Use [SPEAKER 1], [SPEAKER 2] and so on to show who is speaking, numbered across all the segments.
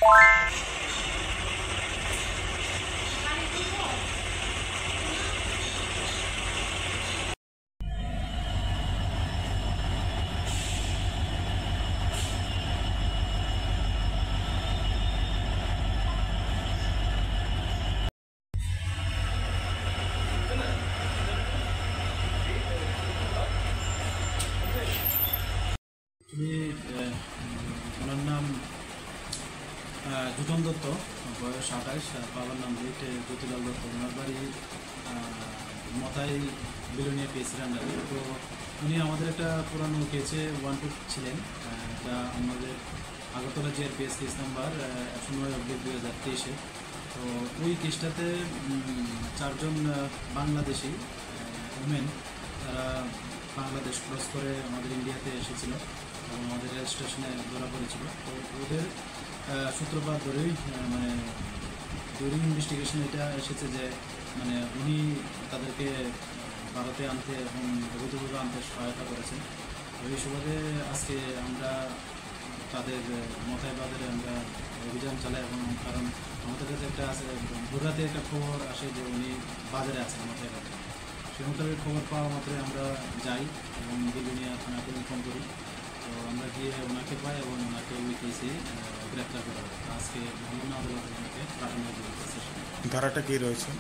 [SPEAKER 1] ওনার নাম জুটন দত্ত, বয়স 28, বাবার নাম জ্যোতিলাল দত্ত। ওনার বাড়ি মতাই বিলোনিয়া পিএসসির আন্ডারে। তো উনি আমাদের একটা পুরানো কেসে 1-2 ছিলেন। এটা আমাদের আগরতলা জিআরপিএস কেস নাম্বার 109/2023। তো ওই কেসটাতে 4 জন বাংলাদেশি ওমেন, তারা বাংলাদেশ ক্রস করে আমাদের ইন্ডিয়াতে এসেছিল এবং আমাদের রেল স্টেশনে ধরা পড়েছিল। তো ওদের সূত্রপাত ধরেই মানে ডিউরিং ইনভেস্টিগেশন এটা এসেছে যে মানে উনি তাদেরকে ভারতে আনতে এবং অবৈধভাবে আনতে সহায়তা করেছেন। ওই সুবাদে আজকে আমরা তাদের মাথায় বাজারে আমরা অভিযান চালাই এবং কারণ আমাদের কাছে একটা আছে ভোররাতে একটা খবর আসে যে উনি বাজারে আছেন মাথায় বাজারে। সেই মোতাবেক খবর পাওয়া মাত্রই আমরা যাই এবং বিলোনিয়া থানাকে ইনফর্ম করি। তো আমরা গিয়ে ওনাকে পাই এবং ওনাকে ওই কেসে গ্রেপ্তার করা হয়। আজকে বিভিন্ন আদালতে ওনাকে পাঠানো হয়েছে।
[SPEAKER 2] ধারাটা কী রয়েছে?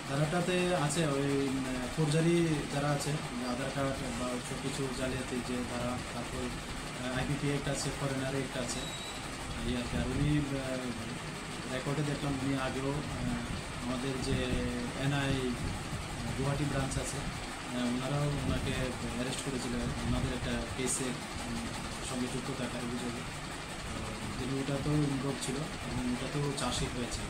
[SPEAKER 1] ধারাটাতে আছে ওই ফৌজদারি যারা আছে, আধার কার্ড বা সব কিছু জালিয়াতি যে ধারা, তারপর আইপিপি একটা আছে, ফরেনার একটা আছে। আর উনি রেকর্ডে দেখলাম উনি আগেও আমাদের যে এনআই গুয়াহাটি ব্রাঞ্চ আছে, ওনারাও ওনাকে অ্যারেস্ট করেছিল ওনাদের একটা কেসের সঙ্গে যুক্ত থাকার অভিযোগে। তিনি ওটাতেও ইনভলভ ছিল এবং ওটাতেও চার্জশিট হয়েছে।